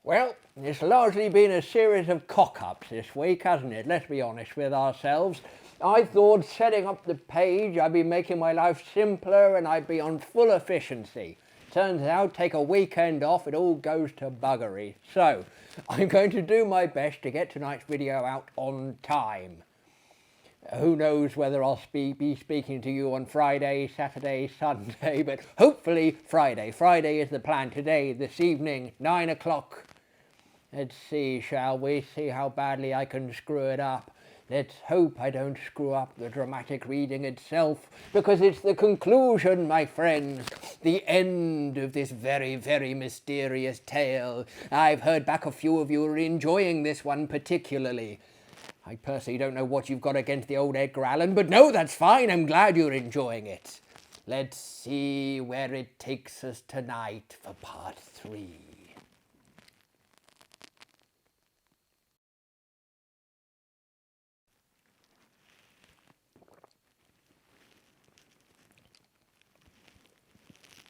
Well, it's largely been a series of cock-ups this week, hasn't it? Let's be honest with ourselves. I thought setting up the page, I'd be making my life simpler and I'd be on full efficiency. Turns out, take a weekend off, it all goes to buggery. So, I'm going to do my best to get tonight's video out on time. Who knows whether I'll be speaking to you on Friday, Saturday, Sunday, but hopefully Friday. Friday is the plan today, this evening, 9 o'clock. Let's see, shall we? See how badly I can screw it up. Let's hope I don't screw up the dramatic reading itself, because it's the conclusion, my friends, the end of this very, very mysterious tale. I've heard back a few of you are enjoying this one particularly. I personally don't know what you've got against the old Edgar Allan, but no, that's fine. I'm glad you're enjoying it. Let's see where it takes us tonight for part 3.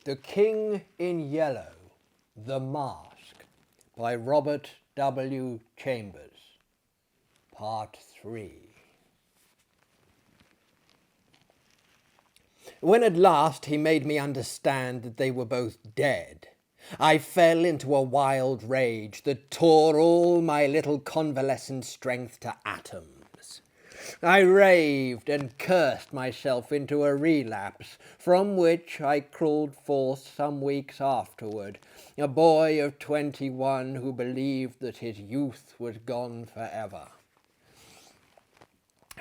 The King in Yellow, The Mask, by Robert W. Chambers. Part 3. When at last he made me understand that they were both dead, I fell into a wild rage that tore all my little convalescent strength to atoms. I raved and cursed myself into a relapse, from which I crawled forth some weeks afterward, a boy of 21 who believed that his youth was gone forever.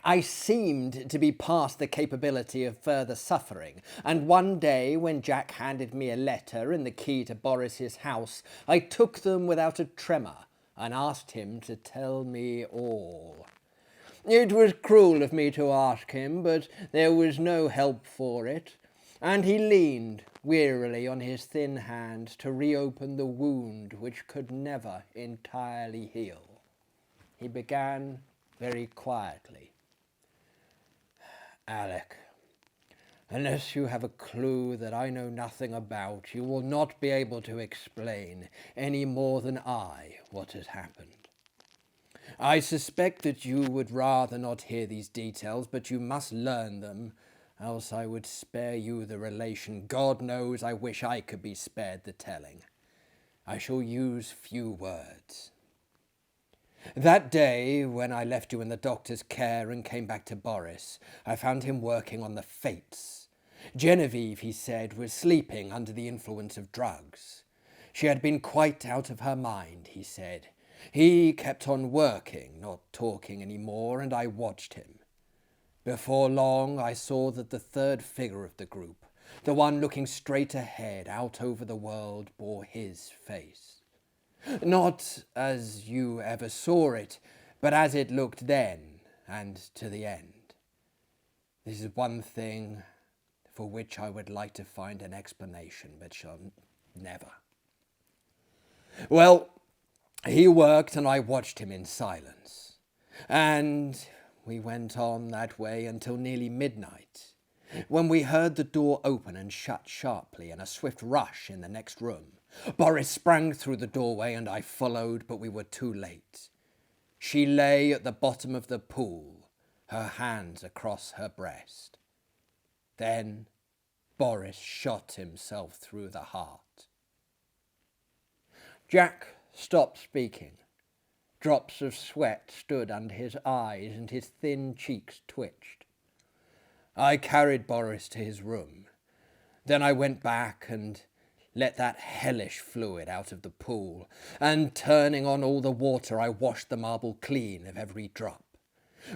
I seemed to be past the capability of further suffering, and one day when Jack handed me a letter and the key to Boris's house, I took them without a tremor and asked him to tell me all. It was cruel of me to ask him, but there was no help for it, and he leaned wearily on his thin hand to reopen the wound which could never entirely heal. He began very quietly. Alec, unless you have a clue that I know nothing about, you will not be able to explain, any more than I, what has happened. I suspect that you would rather not hear these details, but you must learn them, else I would spare you the relation. God knows I wish I could be spared the telling. I shall use few words. That day, when I left you in the doctor's care and came back to Boris, I found him working on the fates. Genevieve, he said, was sleeping under the influence of drugs. She had been quite out of her mind, he said. He kept on working, not talking any more, and I watched him. Before long, I saw that the third figure of the group, the one looking straight ahead, out over the world, bore his face. Not as you ever saw it, but as it looked then, and to the end. This is one thing for which I would like to find an explanation, but shall never. Well, he worked and I watched him in silence, and we went on that way until nearly midnight, when we heard the door open and shut sharply and a swift rush in the next room. Boris sprang through the doorway and I followed, but we were too late. She lay at the bottom of the pool, her hands across her breast. Then Boris shot himself through the heart. Jack stopped speaking. Drops of sweat stood under his eyes and his thin cheeks twitched. I carried Boris to his room. Then I went back and let that hellish fluid out of the pool, and turning on all the water, I washed the marble clean of every drop.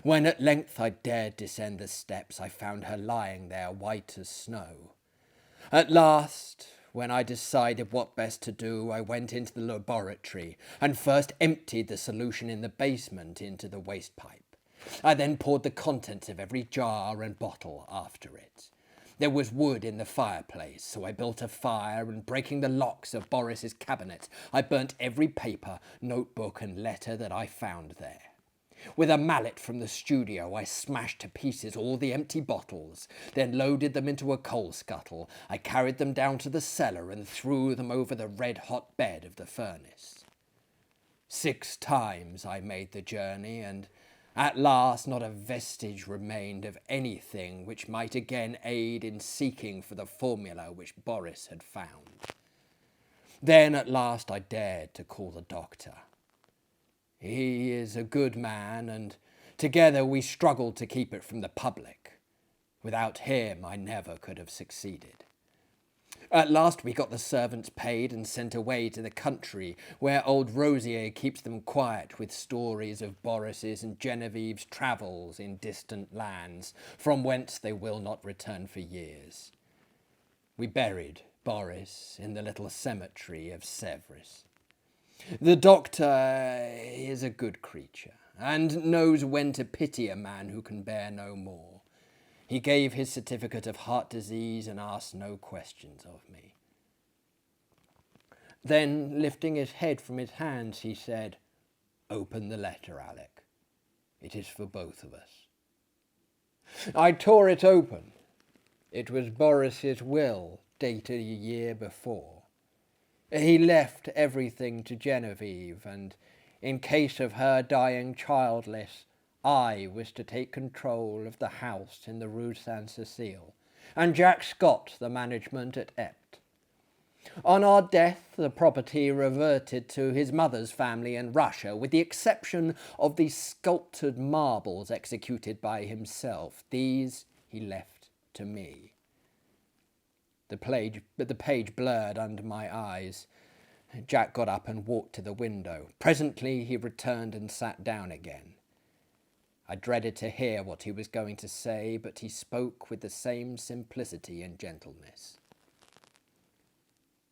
When at length I dared descend the steps, I found her lying there, white as snow. At last, when I decided what best to do, I went into the laboratory and first emptied the solution in the basement into the waste pipe. I then poured the contents of every jar and bottle after it. There was wood in the fireplace, so I built a fire, and breaking the locks of Boris's cabinet, I burnt every paper, notebook and letter that I found there. With a mallet from the studio, I smashed to pieces all the empty bottles, then loaded them into a coal scuttle. I carried them down to the cellar and threw them over the red-hot bed of the furnace. 6 times I made the journey, and at last not a vestige remained of anything which might again aid in seeking for the formula which Boris had found. Then at last I dared to call the doctor. He is a good man, and together we struggled to keep it from the public. Without him I never could have succeeded. At last we got the servants paid and sent away to the country, where old Rosier keeps them quiet with stories of Boris's and Genevieve's travels in distant lands, from whence they will not return for years. We buried Boris in the little cemetery of Sèvres. The doctor is a good creature, and knows when to pity a man who can bear no more. He gave his certificate of heart disease and asked no questions of me. Then, lifting his head from his hands, he said, "Open the letter, Alec. It is for both of us." I tore it open. It was Boris's will, dated a year before. He left everything to Genevieve, and in case of her dying childless, I was to take control of the house in the Rue Saint-Cécile, and Jack Scott the management at Pt3. On our death, the property reverted to his mother's family in Russia, with the exception of the sculptured marbles executed by himself. These he left to me. The page blurred under my eyes. Jack got up and walked to the window. Presently he returned and sat down again. I dreaded to hear what he was going to say, but he spoke with the same simplicity and gentleness.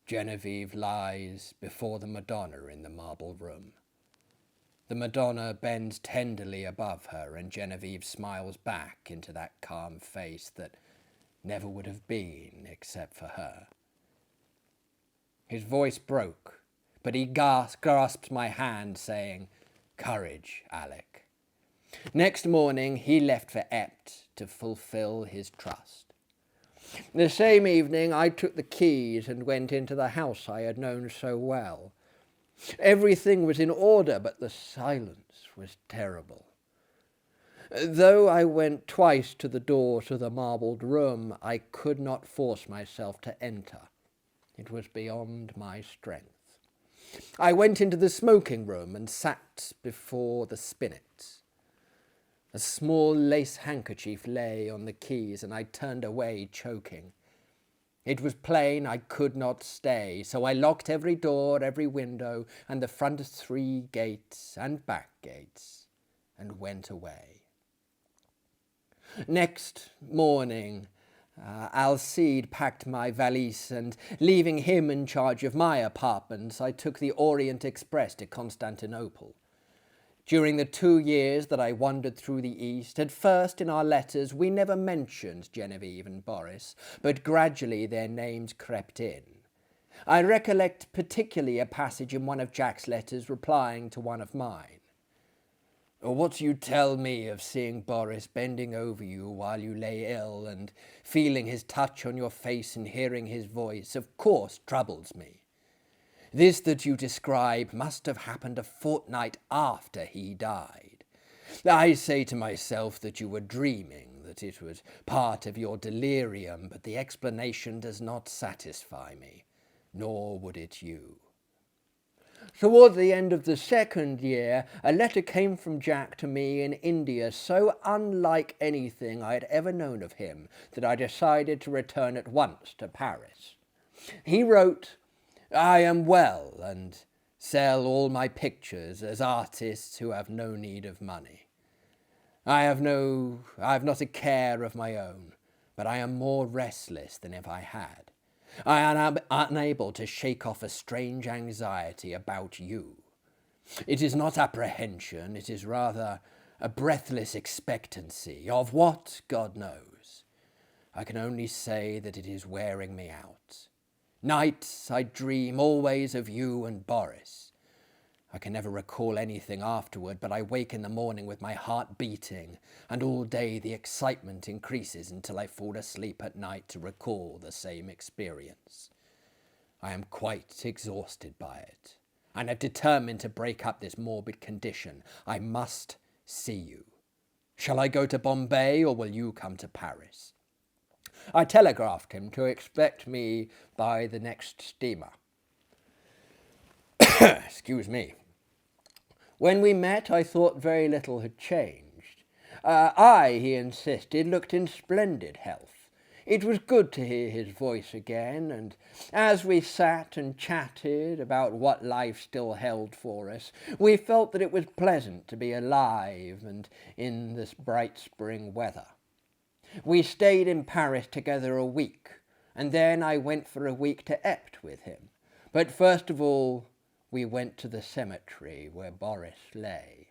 Genevieve lies before the Madonna in the marble room. The Madonna bends tenderly above her, and Genevieve smiles back into that calm face that never would have been except for her. His voice broke, but he grasped my hand, saying, "Courage, Alec." Next morning he left for Pt to fulfill his trust. The same evening I took the keys and went into the house I had known so well. Everything was in order, but the silence was terrible. Though I went twice to the door to the marbled room, I could not force myself to enter. It was beyond my strength. I went into the smoking room and sat before the spinet. A small lace handkerchief lay on the keys, and I turned away choking. It was plain I could not stay, so I locked every door, every window, and the front 3 gates and back gates, and went away. Next morning, Alcide packed my valise, and leaving him in charge of my apartments, I took the Orient Express to Constantinople. During the 2 years that I wandered through the East, at first in our letters we never mentioned Genevieve and Boris, but gradually their names crept in. I recollect particularly a passage in one of Jack's letters replying to one of mine. "What you tell me of seeing Boris bending over you while you lay ill, and feeling his touch on your face and hearing his voice, of course troubles me. This that you describe must have happened a fortnight after he died. I say to myself that you were dreaming, that it was part of your delirium, but the explanation does not satisfy me, nor would it you." Toward the end of the 2nd year, a letter came from Jack to me in India, so unlike anything I had ever known of him that I decided to return at once to Paris. He wrote, "I am well, and sell all my pictures as artists who have no need of money. I have not a care of my own, but I am more restless than if I had. I am unable to shake off a strange anxiety about you. It is not apprehension, it is rather a breathless expectancy, of what, God knows. I can only say that it is wearing me out. Nights I dream always of you and Boris. I can never recall anything afterward, but I wake in the morning with my heart beating, and all day the excitement increases until I fall asleep at night to recall the same experience. I am quite exhausted by it. and have determined to break up this morbid condition. I must see you. Shall I go to Bombay, or will you come to Paris? I telegraphed him to expect me by the next steamer. Excuse me. When we met, I thought very little had changed. I, he insisted, looked in splendid health. It was good to hear his voice again, and as we sat and chatted about what life still held for us, we felt that it was pleasant to be alive and in this bright spring weather. We stayed in Paris together a week, and then I went for a week to Epte with him. But first of all, we went to the cemetery where Boris lay.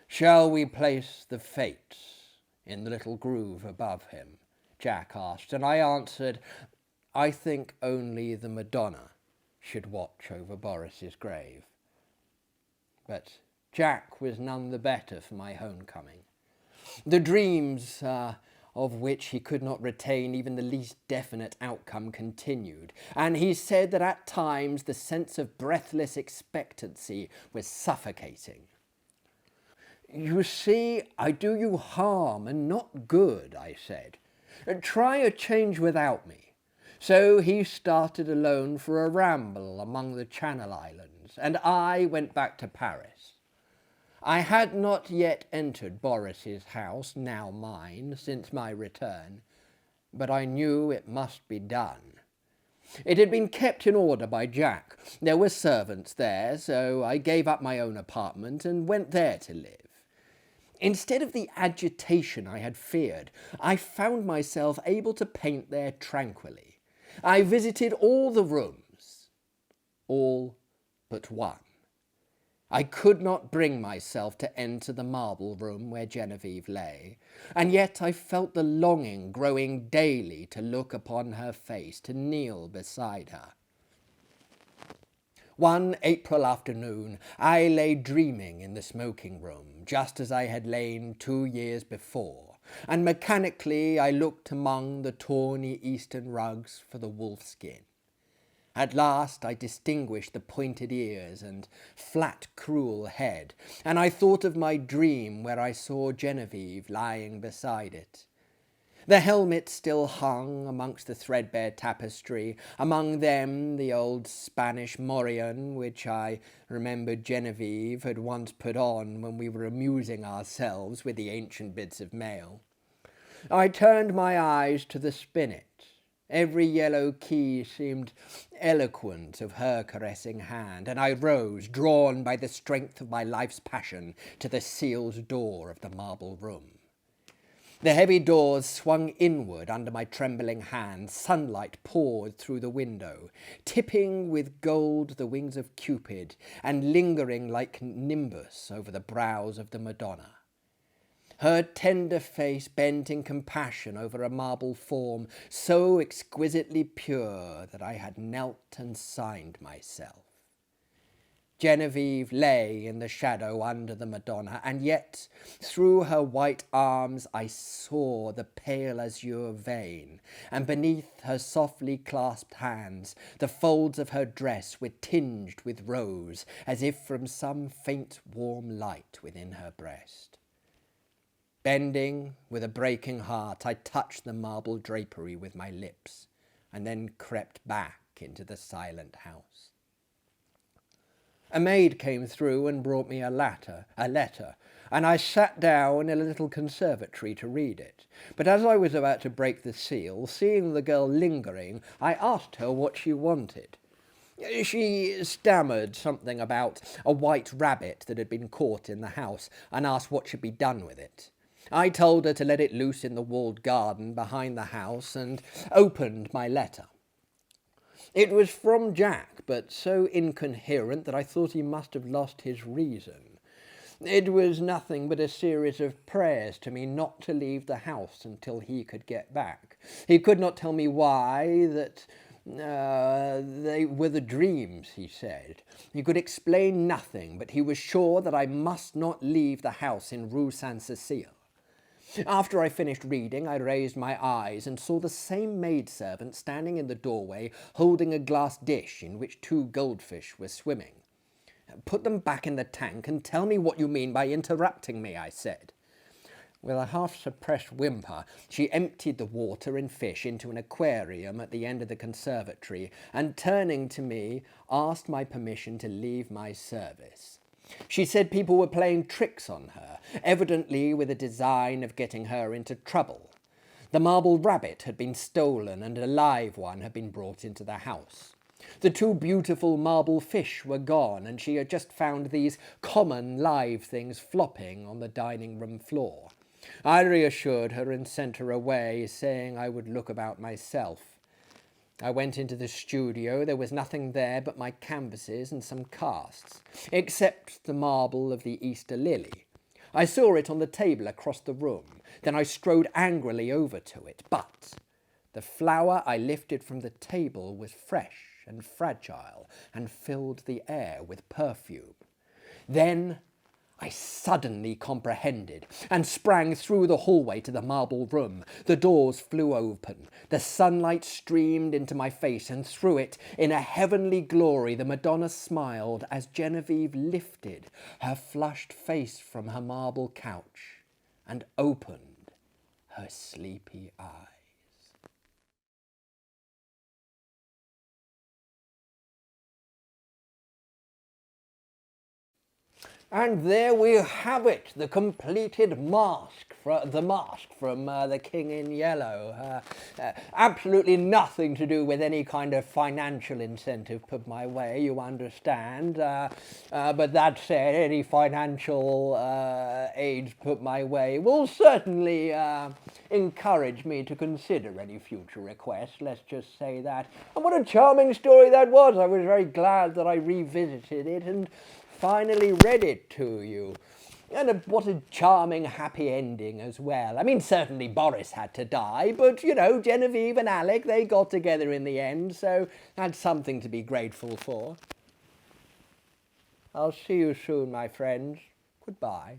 Shall we place the Fates in the little groove above him? Jack asked, and I answered, I think only the Madonna should watch over Boris's grave. But Jack was none the better for my homecoming. The dreams of which he could not retain even the least definite outcome continued, and he said that at times the sense of breathless expectancy was suffocating. You see, I do you harm and not good, I said. Try a change without me. So he started alone for a ramble among the Channel Islands, and I went back to Paris. I had not yet entered Boris's house, now mine, since my return, but I knew it must be done. It had been kept in order by Jack. There were servants there, so I gave up my own apartment and went there to live. Instead of the agitation I had feared, I found myself able to paint there tranquilly. I visited all the rooms, all but one. I could not bring myself to enter the marble room where Genevieve lay, and yet I felt the longing growing daily to look upon her face, to kneel beside her. One April afternoon I lay dreaming in the smoking room, just as I had lain 2 years before, and mechanically I looked among the tawny eastern rugs for the wolf-skin. At last I distinguished the pointed ears and flat, cruel head, and I thought of my dream where I saw Genevieve lying beside it. The helmet still hung amongst the threadbare tapestry, among them the old Spanish morion which I remembered Genevieve had once put on when we were amusing ourselves with the ancient bits of mail. I turned my eyes to the spinet. Every yellow key seemed eloquent of her caressing hand, and I rose, drawn by the strength of my life's passion, to the sealed door of the marble room. The heavy doors swung inward under my trembling hand. Sunlight poured through the window, tipping with gold the wings of Cupid, and lingering like nimbus over the brows of the Madonna. Her tender face bent in compassion over a marble form so exquisitely pure that I had knelt and signed myself. Genevieve lay in the shadow under the Madonna, and yet through her white arms I saw the pale azure vein, and beneath her softly clasped hands the folds of her dress were tinged with rose, as if from some faint warm light within her breast. Bending with a breaking heart, I touched the marble drapery with my lips, and then crept back into the silent house. A maid came through and brought me a letter, and I sat down in a little conservatory to read it. But as I was about to break the seal, seeing the girl lingering, I asked her what she wanted. She stammered something about a white rabbit that had been caught in the house, and asked what should be done with it. I told her to let it loose in the walled garden behind the house, and opened my letter. It was from Jack, but so incoherent that I thought he must have lost his reason. It was nothing but a series of prayers to me not to leave the house until he could get back. He could not tell me why, that they were the dreams, he said. He could explain nothing, but he was sure that I must not leave the house in Rue Saint-Cécile. After I finished reading, I raised my eyes and saw the same maidservant standing in the doorway holding a glass dish in which 2 goldfish were swimming. "Put them back in the tank and tell me what you mean by interrupting me," I said. With a half-suppressed whimper, she emptied the water and fish into an aquarium at the end of the conservatory and, turning to me, asked my permission to leave my service. She said people were playing tricks on her, evidently with a design of getting her into trouble. The marble rabbit had been stolen and a live one had been brought into the house. The 2 beautiful marble fish were gone, and she had just found these common live things flopping on the dining room floor. I reassured her and sent her away, saying I would look about myself. I went into the studio. There was nothing there but my canvases and some casts, except the marble of the Easter lily. I saw it on the table across the room. Then I strode angrily over to it, but the flower I lifted from the table was fresh and fragile and filled the air with perfume. Then I suddenly comprehended and sprang through the hallway to the marble room. The doors flew open. The sunlight streamed into my face, and through it, in a heavenly glory, the Madonna smiled as Genevieve lifted her flushed face from her marble couch and opened her sleepy eyes. And there we have it, the completed mask, the mask from The King in Yellow. Absolutely nothing to do with any kind of financial incentive put my way, you understand. But that said, any financial aids put my way will certainly encourage me to consider any future requests, let's just say that. And what a charming story that was. I was very glad that I revisited it and finally read it to you. And what a charming, happy ending as well. I mean, certainly Boris had to die, but, you know, Genevieve and Alec, they got together in the end, so that's something to be grateful for. I'll see you soon, my friends. Goodbye.